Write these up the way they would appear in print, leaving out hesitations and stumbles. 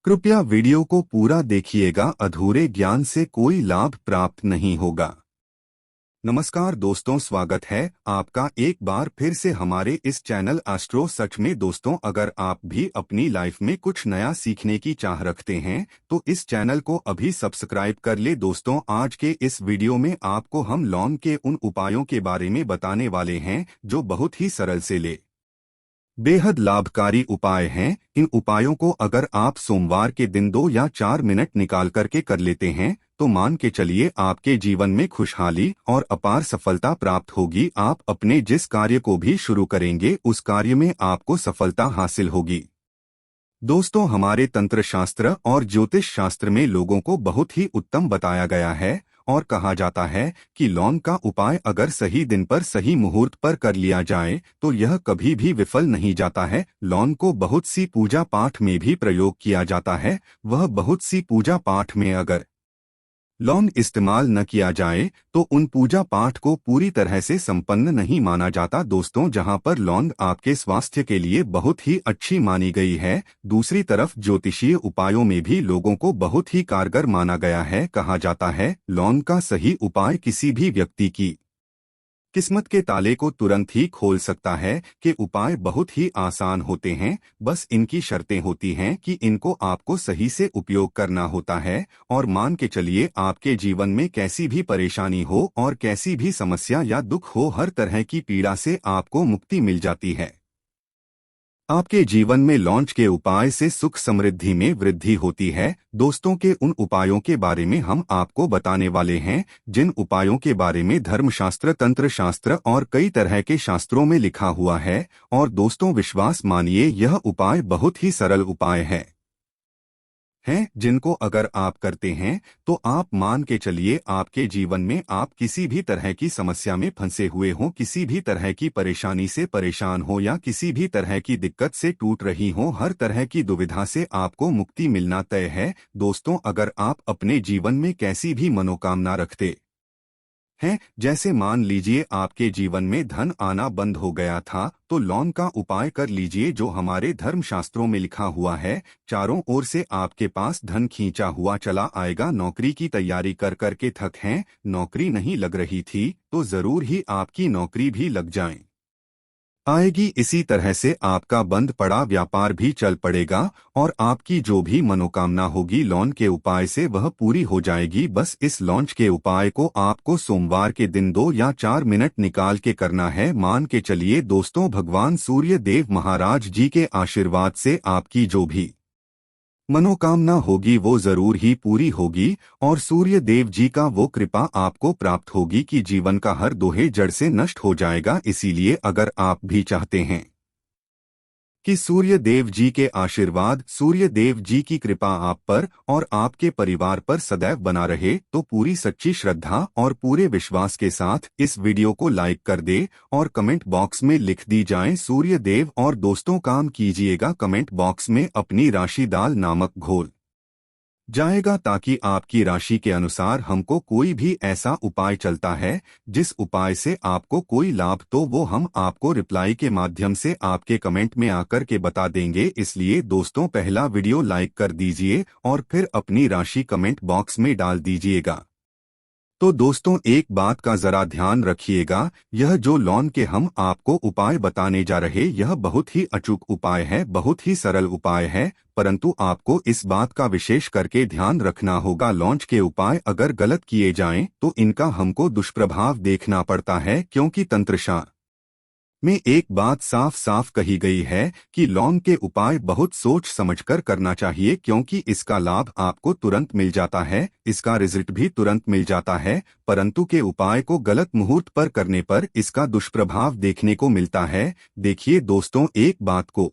कृपया वीडियो को पूरा देखिएगा, अधूरे ज्ञान से कोई लाभ प्राप्त नहीं होगा। नमस्कार दोस्तों, स्वागत है आपका एक बार फिर से हमारे इस चैनल एस्ट्रो सच में। दोस्तों, अगर आप भी अपनी लाइफ में कुछ नया सीखने की चाह रखते हैं तो इस चैनल को अभी सब्सक्राइब कर ले। दोस्तों, आज के इस वीडियो में आपको हम लौंग के उन उपायों के बारे में बताने वाले हैं जो बहुत ही सरल से ले बेहद लाभकारी उपाय हैं। इन उपायों को अगर आप सोमवार के दिन 2 या 4 मिनट निकाल करके कर लेते हैं तो मान के चलिए आपके जीवन में खुशहाली और अपार सफलता प्राप्त होगी। आप अपने जिस कार्य को भी शुरू करेंगे उस कार्य में आपको सफलता हासिल होगी। दोस्तों, हमारे तंत्र शास्त्र और ज्योतिष शास्त्र में लोगों को बहुत ही उत्तम बताया गया है और कहा जाता है कि लौंग का उपाय अगर सही दिन पर सही मुहूर्त पर कर लिया जाए तो यह कभी भी विफल नहीं जाता है। लौंग को बहुत सी पूजा पाठ में भी प्रयोग किया जाता है। वह बहुत सी पूजा पाठ में अगर लौंग इस्तेमाल न किया जाए तो उन पूजा पाठ को पूरी तरह से संपन्न नहीं माना जाता। दोस्तों, जहां पर लौंग आपके स्वास्थ्य के लिए बहुत ही अच्छी मानी गई है, दूसरी तरफ ज्योतिषीय उपायों में भी लोगों को बहुत ही कारगर माना गया है। कहा जाता है लौंग का सही उपाय किसी भी व्यक्ति की किस्मत के ताले को तुरंत ही खोल सकता है। कि उपाय बहुत ही आसान होते हैं, बस इनकी शर्तें होती हैं कि इनको आपको सही से उपयोग करना होता है। और मान के चलिए आपके जीवन में कैसी भी परेशानी हो और कैसी भी समस्या या दुख हो, हर तरह की पीड़ा से आपको मुक्ति मिल जाती है। आपके जीवन में लौंग के उपाय से सुख समृद्धि में वृद्धि होती है। दोस्तों, के उन उपायों के बारे में हम आपको बताने वाले हैं जिन उपायों के बारे में धर्मशास्त्र, तंत्र शास्त्र और कई तरह के शास्त्रों में लिखा हुआ है। और दोस्तों, विश्वास मानिए यह उपाय बहुत ही सरल उपाय हैं जिनको अगर आप करते हैं तो आप मान के चलिए आपके जीवन में आप किसी भी तरह की समस्या में फंसे हुए हों, किसी भी तरह की परेशानी से परेशान हो या किसी भी तरह की दिक्कत से टूट रही हो, हर तरह की दुविधा से आपको मुक्ति मिलना तय है। दोस्तों, अगर आप अपने जीवन में कैसी भी मनोकामना रखते हैं, जैसे मान लीजिए आपके जीवन में धन आना बंद हो गया था, तो लौंग का उपाय कर लीजिए जो हमारे धर्मशास्त्रों में लिखा हुआ है। चारों ओर से आपके पास धन खींचा हुआ चला आएगा। नौकरी की तैयारी कर करके थक हैं, नौकरी नहीं लग रही थी तो जरूर ही आपकी नौकरी भी लग आएगी। इसी तरह से आपका बंद पड़ा व्यापार भी चल पड़ेगा और आपकी जो भी मनोकामना होगी लौंग के उपाय से वह पूरी हो जाएगी। बस इस लौंग के उपाय को आपको सोमवार के दिन 2 या 4 मिनट निकाल के करना है। मान के चलिए दोस्तों, भगवान सूर्य देव महाराज जी के आशीर्वाद से आपकी जो भी मनोकामना होगी वो जरूर ही पूरी होगी और सूर्य देव जी का वो कृपा आपको प्राप्त होगी कि जीवन का हर दोहे जड़ से नष्ट हो जाएगा। इसीलिए अगर आप भी चाहते हैं कि सूर्य देव जी के आशीर्वाद, सूर्य देव जी की कृपा आप पर और आपके परिवार पर सदैव बना रहे, तो पूरी सच्ची श्रद्धा और पूरे विश्वास के साथ इस वीडियो को लाइक कर दे और कमेंट बॉक्स में लिख दी जाए सूर्य देव। और दोस्तों, काम कीजिएगा, कमेंट बॉक्स में अपनी राशि दाल नामक घोल जाएगा ताकि आपकी राशि के अनुसार हमको कोई भी ऐसा उपाय चलता है जिस उपाय से आपको कोई लाभ, तो वो हम आपको रिप्लाई के माध्यम से आपके कमेंट में आकर के बता देंगे। इसलिए दोस्तों, पहला वीडियो लाइक कर दीजिए और फिर अपनी राशि कमेंट बॉक्स में डाल दीजिएगा। तो दोस्तों, एक बात का जरा ध्यान रखिएगा, यह जो लौंग के हम आपको उपाय बताने जा रहे यह बहुत ही अचूक उपाय है, बहुत ही सरल उपाय है, परंतु आपको इस बात का विशेष करके ध्यान रखना होगा। लौंग के उपाय अगर गलत किए जाएं तो इनका हमको दुष्प्रभाव देखना पड़ता है, क्योंकि तंत्रशास्त्र में एक बात साफ साफ कही गई है कि लौंग के उपाय बहुत सोच समझकर करना चाहिए, क्योंकि इसका लाभ आपको तुरंत मिल जाता है, इसका रिजल्ट भी तुरंत मिल जाता है, परंतु के उपाय को गलत मुहूर्त पर करने पर इसका दुष्प्रभाव देखने को मिलता है। देखिए दोस्तों, एक बात को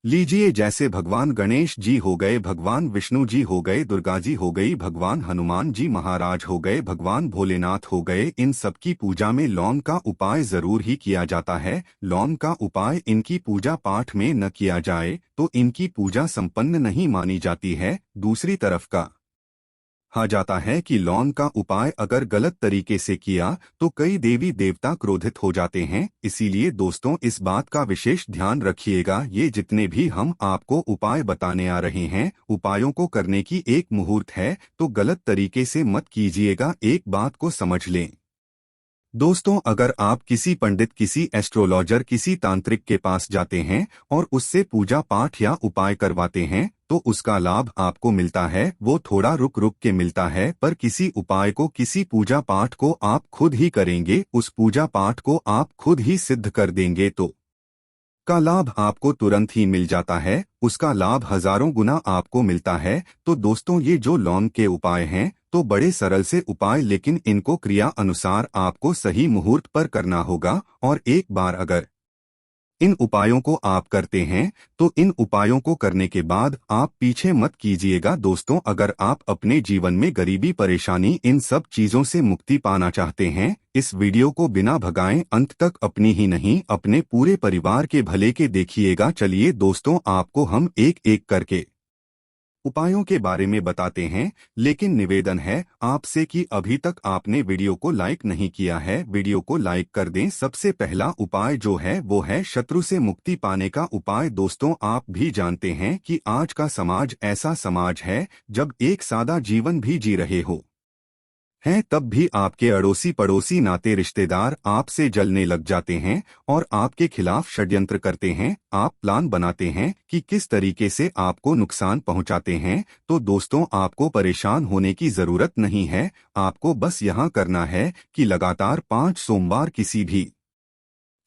लीजिए, जैसे भगवान गणेश जी हो गए, भगवान विष्णु जी हो गए, दुर्गा जी हो गई, भगवान हनुमान जी महाराज हो गए, भगवान भोलेनाथ हो गए, इन सब की पूजा में लौंग का उपाय जरूर ही किया जाता है। लौंग का उपाय इनकी पूजा पाठ में न किया जाए तो इनकी पूजा संपन्न नहीं मानी जाती है। दूसरी तरफ का कहा जाता है कि लौंग का उपाय अगर गलत तरीके से किया तो कई देवी देवता क्रोधित हो जाते हैं। इसीलिए दोस्तों इस बात का विशेष ध्यान रखिएगा। ये जितने भी हम आपको उपाय बताने आ रहे हैं, उपायों को करने की एक मुहूर्त है, तो गलत तरीके से मत कीजिएगा। एक बात को समझ लें दोस्तों, अगर आप किसी पंडित, किसी एस्ट्रोलॉजर, किसी तांत्रिक के पास जाते हैं और उससे पूजा पाठ या उपाय करवाते हैं तो उसका लाभ आपको मिलता है। वो थोड़ा रुक रुक के मिलता है, पर किसी उपाय को, किसी पूजा पाठ को आप खुद ही करेंगे, उस पूजा पाठ को आप खुद ही सिद्ध कर देंगे तो का लाभ आपको तुरंत ही मिल जाता है। उसका लाभ हजारों गुना आपको मिलता है। तो दोस्तों ये जो लौंग के उपाय हैं तो बड़े सरल से उपाय, लेकिन इनको क्रिया अनुसार आपको सही मुहूर्त पर करना होगा। और एक बार अगर इन उपायों को आप करते हैं तो इन उपायों को करने के बाद आप पीछे मत कीजिएगा। दोस्तों अगर आप अपने जीवन में गरीबी, परेशानी, इन सब चीजों से मुक्ति पाना चाहते हैं, इस वीडियो को बिना भगाएं अंत तक अपनी ही नहीं अपने पूरे परिवार के भले के देखिएगा। चलिए दोस्तों आपको हम एक एक करके उपायों के बारे में बताते हैं, लेकिन निवेदन है आपसे कि अभी तक आपने वीडियो को लाइक नहीं किया है, वीडियो को लाइक कर दें। सबसे पहला उपाय जो है वो है शत्रु से मुक्ति पाने का उपाय। दोस्तों आप भी जानते हैं कि आज का समाज ऐसा समाज है जब एक सादा जीवन भी जी रहे हो हैं तब भी आपके अड़ोसी पड़ोसी, नाते रिश्तेदार आपसे जलने लग जाते हैं और आपके खिलाफ षड्यंत्र करते हैं। आप प्लान बनाते हैं कि किस तरीके से आपको नुकसान पहुंचाते हैं। तो दोस्तों आपको परेशान होने की जरूरत नहीं है। आपको बस यहाँ करना है कि लगातार 5 सोमवार किसी भी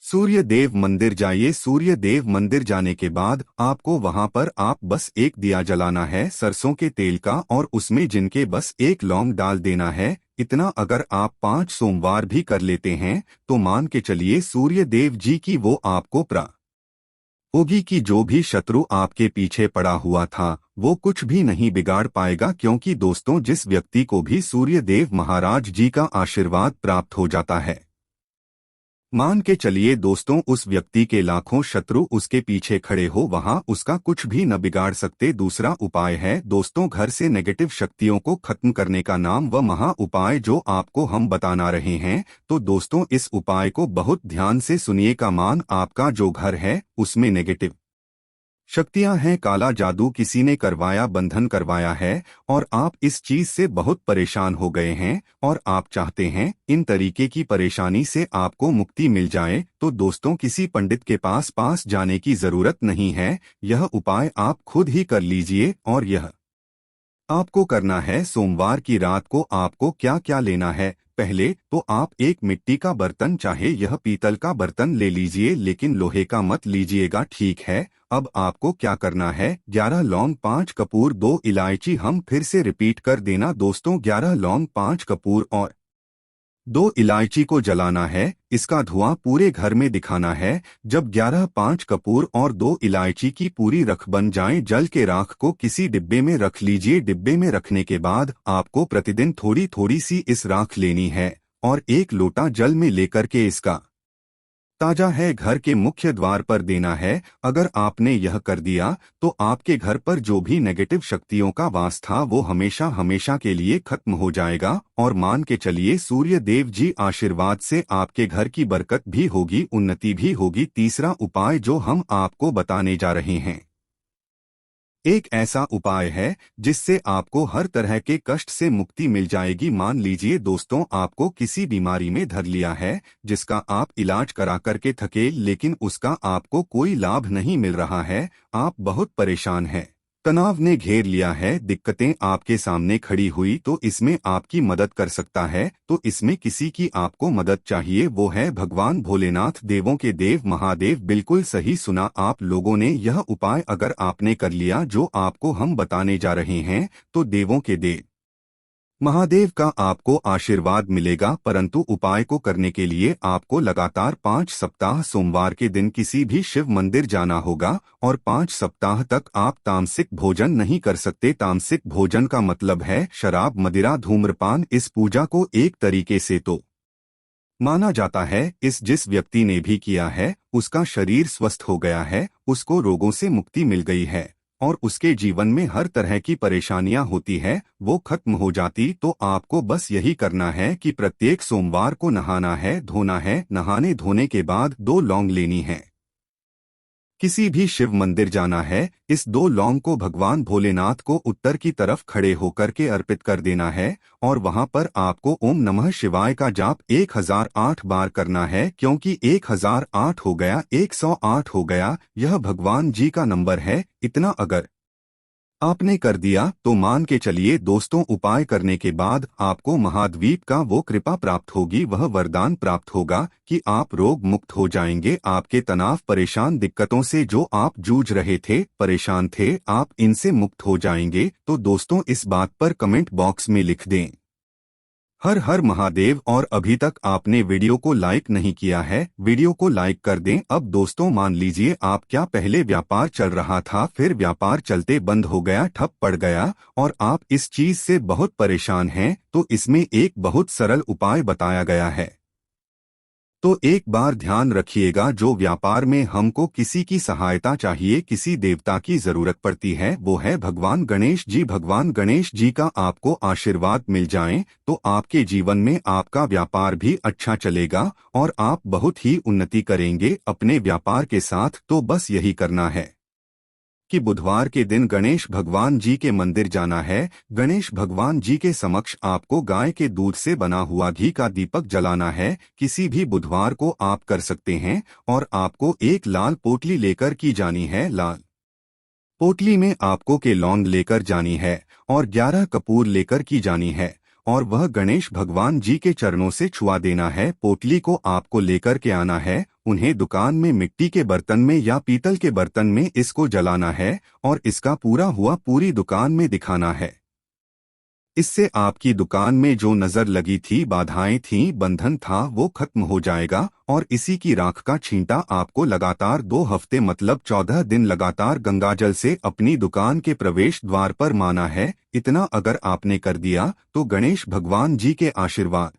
सूर्य देव मंदिर जाइए। सूर्य देव मंदिर जाने के बाद आपको वहां पर आप बस एक दिया जलाना है सरसों के तेल का, और उसमें जिनके बस एक लौंग डाल देना है। इतना अगर आप 5 सोमवार भी कर लेते हैं तो मान के चलिए सूर्य देव जी की वो आपको होगी कि जो भी शत्रु आपके पीछे पड़ा हुआ था वो कुछ भी नहीं बिगाड़ पाएगा। क्योंकि दोस्तों जिस व्यक्ति को भी सूर्य देव महाराज जी का आशीर्वाद प्राप्त हो जाता है, मान के चलिए दोस्तों उस व्यक्ति के लाखों शत्रु उसके पीछे खड़े हो, वहां उसका कुछ भी न बिगाड़ सकते। दूसरा उपाय है दोस्तों घर से नेगेटिव शक्तियों को खत्म करने का नाम व महा उपाय जो आपको हम बताना रहे हैं। तो दोस्तों इस उपाय को बहुत ध्यान से सुनिए। का मान आपका जो घर है उसमें नेगेटिव शक्तियां हैं, काला जादू किसी ने करवाया, बंधन करवाया है और आप इस चीज से बहुत परेशान हो गए हैं और आप चाहते हैं इन तरीके की परेशानी से आपको मुक्ति मिल जाए, तो दोस्तों किसी पंडित के पास जाने की जरूरत नहीं है। यह उपाय आप खुद ही कर लीजिए। और यह आपको करना है सोमवार की रात को। आपको क्या क्या लेना है, पहले तो आप एक मिट्टी का बर्तन, चाहे यह पीतल का बर्तन ले लीजिए, लेकिन लोहे का मत लीजिएगा, ठीक है। अब आपको क्या करना है, 11 लौंग, 5 कपूर, 2 इलायची। हम फिर से रिपीट कर देना दोस्तों, 11 लौंग, 5 कपूर और 2 इलायची को जलाना है। इसका धुआं पूरे घर में दिखाना है। जब 11, 5 कपूर और 2 इलायची की पूरी रख बन जाए, जल के राख को किसी डिब्बे में रख लीजिए। डिब्बे में रखने के बाद आपको प्रतिदिन थोड़ी थोड़ी सी इस राख लेनी है और 1 लोटा जल में लेकर के इसका ताजा है घर के मुख्य द्वार पर देना है। अगर आपने यह कर दिया तो आपके घर पर जो भी नेगेटिव शक्तियों का वास था वो हमेशा हमेशा के लिए खत्म हो जाएगा। और मान के चलिए सूर्य देव जी आशीर्वाद से आपके घर की बरकत भी होगी, उन्नति भी होगी। तीसरा उपाय जो हम आपको बताने जा रहे हैं एक ऐसा उपाय है जिससे आपको हर तरह के कष्ट से मुक्ति मिल जाएगी। मान लीजिए दोस्तों आपको किसी बीमारी में धर लिया है जिसका आप इलाज करा करके थके, लेकिन उसका आपको कोई लाभ नहीं मिल रहा है। आप बहुत परेशान हैं, तनाव ने घेर लिया है, दिक्कतें आपके सामने खड़ी हुई, तो इसमें आपकी मदद कर सकता है। तो इसमें किसी की आपको मदद चाहिए, वो है भगवान भोलेनाथ, देवों के देव महादेव। बिल्कुल सही सुना आप लोगों ने। यह उपाय अगर आपने कर लिया जो आपको हम बताने जा रहे हैं तो देवों के देव महादेव का आपको आशीर्वाद मिलेगा। परंतु उपाय को करने के लिए आपको लगातार 5 सप्ताह सोमवार के दिन किसी भी शिव मंदिर जाना होगा और 5 सप्ताह तक आप तामसिक भोजन नहीं कर सकते। तामसिक भोजन का मतलब है शराब, मदिरा, धूम्रपान। इस पूजा को एक तरीके से तो माना जाता है इस जिस व्यक्ति ने भी किया है उसका शरीर स्वस्थ हो गया है, उसको रोगों से मुक्ति मिल गई है। और उसके जीवन में हर तरह की परेशानियां होती है वो खत्म हो जाती, तो आपको बस यही करना है कि प्रत्येक सोमवार को नहाना है, धोना है। नहाने धोने के बाद 2 लौंग लेनी है, किसी भी शिव मंदिर जाना है, इस 2 लौंग को भगवान भोलेनाथ को उत्तर की तरफ खड़े होकर के अर्पित कर देना है और वहां पर आपको ओम नमः शिवाय का जाप 1008 बार करना है, क्योंकि 1008 हो गया 108 हो गया, यह भगवान जी का नंबर है। इतना अगर आपने कर दिया तो मान के चलिए दोस्तों, उपाय करने के बाद आपको महाद्वीप का वो कृपा प्राप्त होगी, वह वरदान प्राप्त होगा कि आप रोग मुक्त हो जाएंगे। आपके तनाव परेशान दिक्कतों से जो आप जूझ रहे थे, परेशान थे, आप इनसे मुक्त हो जाएंगे। तो दोस्तों इस बात पर कमेंट बॉक्स में लिख दें हर हर महादेव। और अभी तक आपने वीडियो को लाइक नहीं किया है, वीडियो को लाइक कर दें। अब दोस्तों मान लीजिए आप क्या पहले व्यापार चल रहा था, फिर व्यापार चलते बंद हो गया, ठप पड़ गया और आप इस चीज से बहुत परेशान हैं, तो इसमें एक बहुत सरल उपाय बताया गया है। तो एक बार ध्यान रखिएगा, जो व्यापार में हमको किसी की सहायता चाहिए, किसी देवता की जरूरत पड़ती है, वो है भगवान गणेश जी। भगवान गणेश जी का आपको आशीर्वाद मिल जाए तो आपके जीवन में आपका व्यापार भी अच्छा चलेगा और आप बहुत ही उन्नति करेंगे अपने व्यापार के साथ। तो बस यही करना है कि बुधवार के दिन गणेश भगवान जी के मंदिर जाना है। गणेश भगवान जी के समक्ष आपको गाय के दूध से बना हुआ घी का दीपक जलाना है। किसी भी बुधवार को आप कर सकते हैं और आपको एक लाल पोटली लेकर की जानी है। लाल पोटली में आपको के लौंग लेकर जानी है और 11 कपूर लेकर की जानी है और वह गणेश भगवान जी के चरणों से छुआ देना है। पोटली को आपको लेकर के आना है, उन्हें दुकान में मिट्टी के बर्तन में या पीतल के बर्तन में इसको जलाना है और इसका पूरा हुआ पूरी दुकान में दिखाना है। इससे आपकी दुकान में जो नजर लगी थी, बाधाएं थीं, बंधन था, वो खत्म हो जाएगा और इसी की राख का छींटा आपको लगातार 2 हफ्ते मतलब 14 दिन लगातार गंगाजल से अपनी दुकान के प्रवेश द्वार पर माना है। इतना अगर आपने कर दिया तो गणेश भगवान जी के आशीर्वाद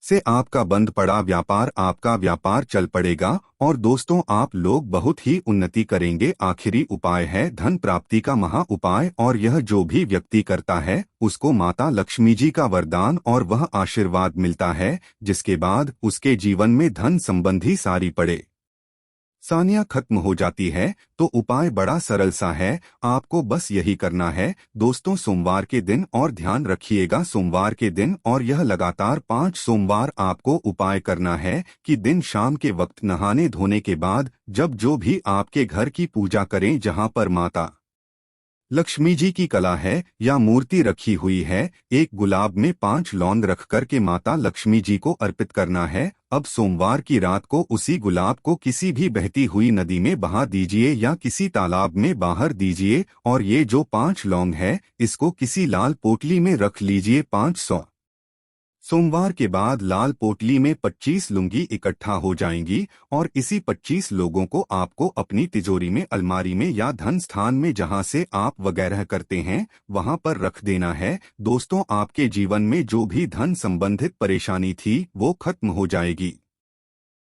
से आपका बंद पड़ा व्यापार, आपका व्यापार चल पड़ेगा और दोस्तों आप लोग बहुत ही उन्नति करेंगे। आखिरी उपाय है धन प्राप्ति का महा उपाय, और यह जो भी व्यक्ति करता है उसको माता लक्ष्मी जी का वरदान और वह आशीर्वाद मिलता है, जिसके बाद उसके जीवन में धन संबंधी सारी पड़े सानियां खत्म हो जाती है। तो उपाय बड़ा सरल सा है, आपको बस यही करना है दोस्तों सोमवार के दिन, और ध्यान रखिएगा सोमवार के दिन, और यह लगातार 5 सोमवार आपको उपाय करना है कि दिन शाम के वक्त नहाने धोने के बाद जब जो भी आपके घर की पूजा करें, जहां पर माता लक्ष्मी जी की कला है या मूर्ति रखी हुई है, एक गुलाब में 5 लौंग रख कर के माता लक्ष्मी जी को अर्पित करना है। अब सोमवार की रात को उसी गुलाब को किसी भी बहती हुई नदी में बहा दीजिए या किसी तालाब में बाहर दीजिए और ये जो 5 लौंग है इसको किसी लाल पोटली में रख लीजिए। 500 सोमवार के बाद लाल पोटली में 25 लुंगी इकट्ठा हो जाएंगी और इसी 25 लोगों को आपको अपनी तिजोरी में, अलमारी में या धन स्थान में जहां से आप वगैरह करते हैं वहां पर रख देना है। दोस्तों आपके जीवन में जो भी धन संबंधित परेशानी थी वो खत्म हो जाएगी।